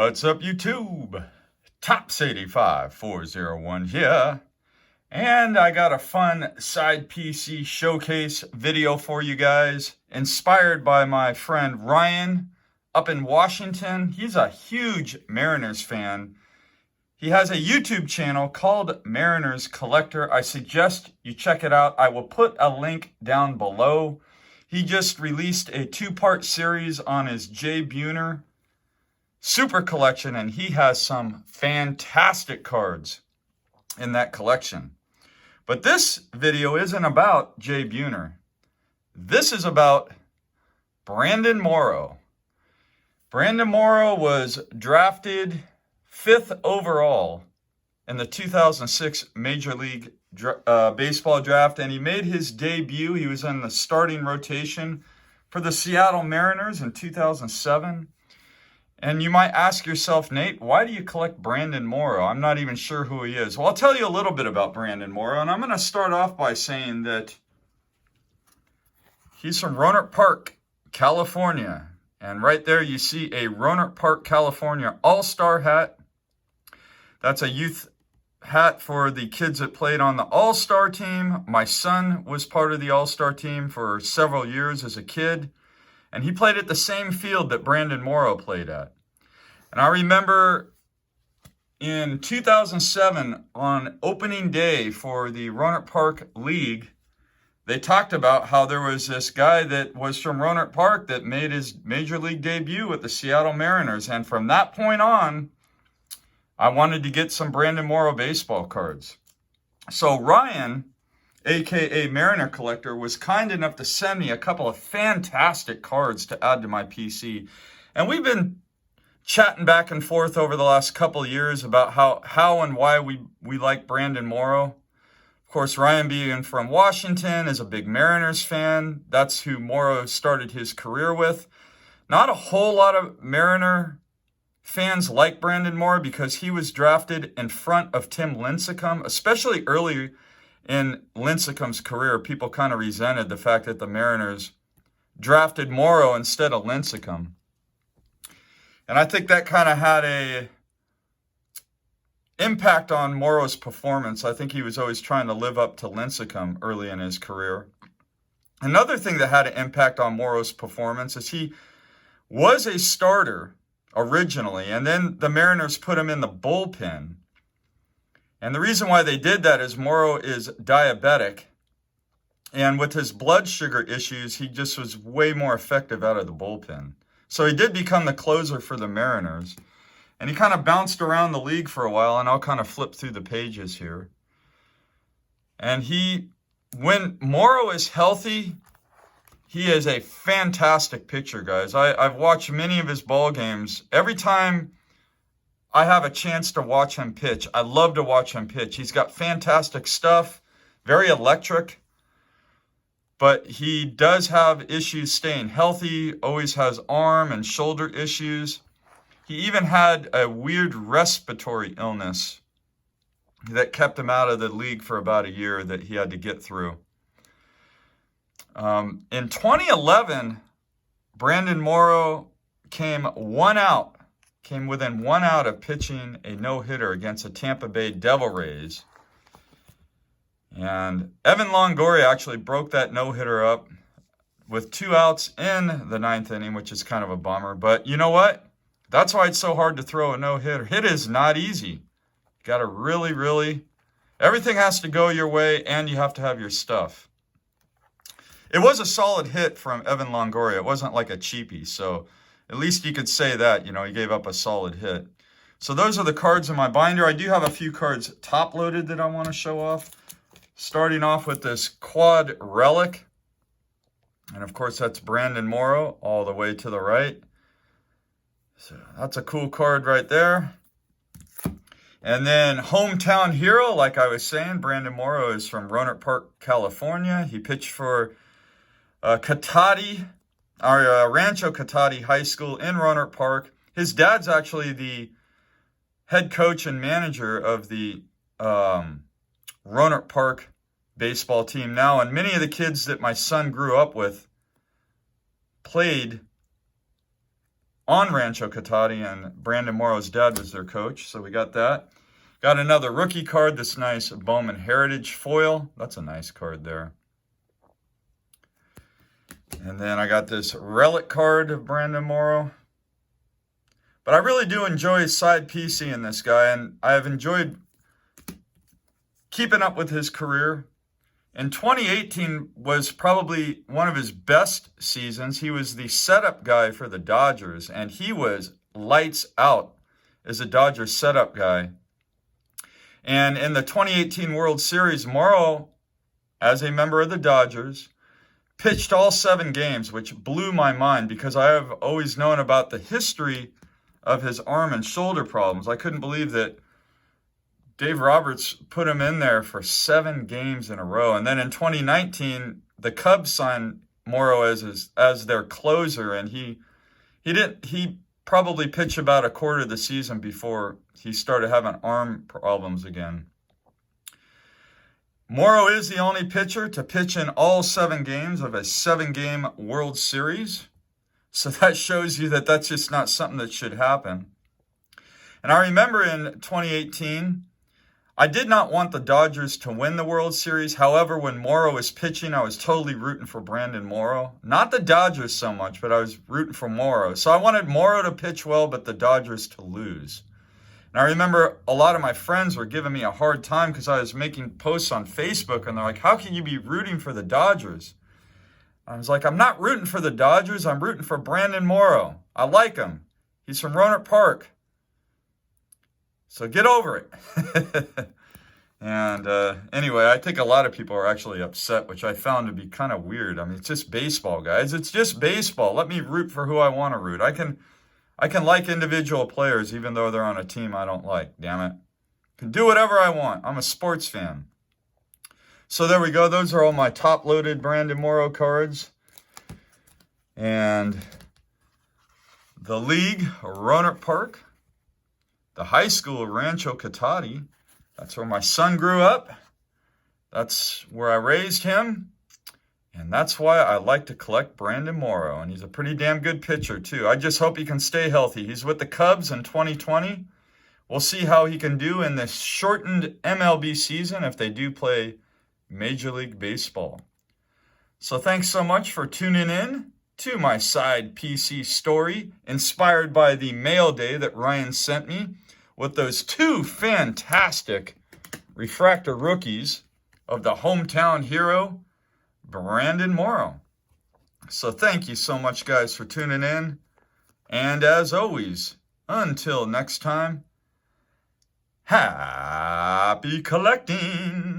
What's up, YouTube? Tops85401 here. And I got a fun side PC showcase video for you guys, inspired by my friend Ryan up in Washington. He's a huge Mariners fan. He has a YouTube channel called Mariners Collector. I suggest you check it out. I will put a link down below. He just released a 2-part series on his Jay Buhner Super Collection, and he has some fantastic cards in that collection. But this video isn't about Jay Buhner. This is about Brandon Morrow. Brandon Morrow was drafted 5th overall in the 2006 Major League Baseball draft, and he made his debut. He was in the starting rotation for the Seattle Mariners in 2007. And you might ask yourself, Nate, why do you collect Brandon Morrow? I'm not even sure who he is. Well, I'll tell you a little bit about Brandon Morrow, and I'm going to start off by saying that he's from Rohnert Park, California. And right there you see a Rohnert Park, California All-Star hat. That's a youth hat for the kids that played on the All-Star team. My son was part of the All-Star team for several years as a kid. And he played at the same field that Brandon Morrow played at. And I remember in 2007, on opening day for the Rohnert Park League, they talked about how there was this guy that was from Rohnert Park that made his Major League debut with the Seattle Mariners. And from that point on, I wanted to get some Brandon Morrow baseball cards. So Ryan, aka Mariner Collector, was kind enough to send me a couple of fantastic cards to add to my PC. And we've been chatting back and forth over the last couple of years about how and why we like Brandon Morrow. Of course, Ryan being from Washington is a big Mariners fan. That's who Morrow started his career with. Not a whole lot of Mariner fans like Brandon Morrow because he was drafted in front of Tim Lincecum, especially early in Lincecum's career. People kind of resented the fact that the Mariners drafted Morrow instead of Lincecum. And I think that kind of had a impact on Morrow's performance. I think he was always trying to live up to Lincecum early in his career. Another thing that had an impact on Morrow's performance is he was a starter originally, and then the Mariners put him in the bullpen. And the reason why they did that is Morrow is diabetic. And with his blood sugar issues, he just was way more effective out of the bullpen. So he did become the closer for the Mariners. And he kind of bounced around the league for a while, and I'll kind of flip through the pages here. And when Morrow is healthy, he is a fantastic pitcher, guys. I've watched many of his ball games. Every time I have a chance to watch him pitch, I love to watch him pitch. He's got fantastic stuff, very electric, but he does have issues staying healthy, always has arm and shoulder issues. He even had a weird respiratory illness that kept him out of the league for about a year that he had to get through. In 2011, Brandon Morrow came within 1 out of pitching a no-hitter against the Tampa Bay Devil Rays. And Evan Longoria actually broke that no-hitter up with 2 outs in the 9th inning, which is kind of a bummer. But you know what? That's why it's so hard to throw a no-hitter. It is not easy. You got to really, everything has to go your way, and you have to have your stuff. It was a solid hit from Evan Longoria. It wasn't like a cheapie, so at least you could say that, he gave up a solid hit. So those are the cards in my binder. I do have a few cards top-loaded that I want to show off. Starting off with this quad relic. And of course, that's Brandon Morrow all the way to the right. So that's a cool card right there. And then hometown hero, like I was saying, Brandon Morrow is from Rohnert Park, California. He pitched for Rancho Cotati High School in Rohnert Park. His dad's actually the head coach and manager of the Rohnert Park baseball team now, and many of the kids that my son grew up with played on Rancho Cotati, and Brandon Morrow's dad was their coach, so we got that. Got another rookie card, this nice Bowman Heritage foil. That's a nice card there. And then I got this relic card of Brandon Morrow. But I really do enjoy side PC in this guy, and I have enjoyed keeping up with his career. In 2018 was probably one of his best seasons. He was the setup guy for the Dodgers, and he was lights out as a Dodgers setup guy. And in the 2018 World Series, Mauro, as a member of the Dodgers, pitched all 7 games, which blew my mind because I have always known about the history of his arm and shoulder problems. I couldn't believe that Dave Roberts put him in there for 7 games in a row. And then in 2019, the Cubs signed Morrow as their closer, and he probably pitched about a quarter of the season before he started having arm problems again. Morrow is the only pitcher to pitch in all 7 games of a 7-game World Series. So that shows you that that's just not something that should happen. And I remember in 2018, I did not want the Dodgers to win the World Series. However, when Morrow was pitching, I was totally rooting for Brandon Morrow. Not the Dodgers so much, but I was rooting for Morrow. So I wanted Morrow to pitch well, but the Dodgers to lose. And I remember a lot of my friends were giving me a hard time because I was making posts on Facebook, and they're like, how can you be rooting for the Dodgers? I was like, I'm not rooting for the Dodgers. I'm rooting for Brandon Morrow. I like him. He's from Roanoke Park. So get over it. And anyway, I think a lot of people are actually upset, which I found to be kind of weird. I mean, it's just baseball, guys. It's just baseball. Let me root for who I want to root. I can like individual players even though they're on a team I don't like. Damn it. I can do whatever I want. I'm a sports fan. So there we go. Those are all my top-loaded Brandon Morrow cards. And the league, Roanoke Park. The high school, Rancho Cotati. That's where my son grew up. That's where I raised him. And that's why I like to collect Brandon Morrow. And he's a pretty damn good pitcher, too. I just hope he can stay healthy. He's with the Cubs in 2020. We'll see how he can do in this shortened MLB season if they do play Major League Baseball. So thanks so much for tuning in to my side PC story, inspired by the mail day that Ryan sent me with those 2 fantastic refractor rookies of the hometown hero, Brandon Morrow. So thank you so much, guys, for tuning in. And as always, until next time, happy collecting.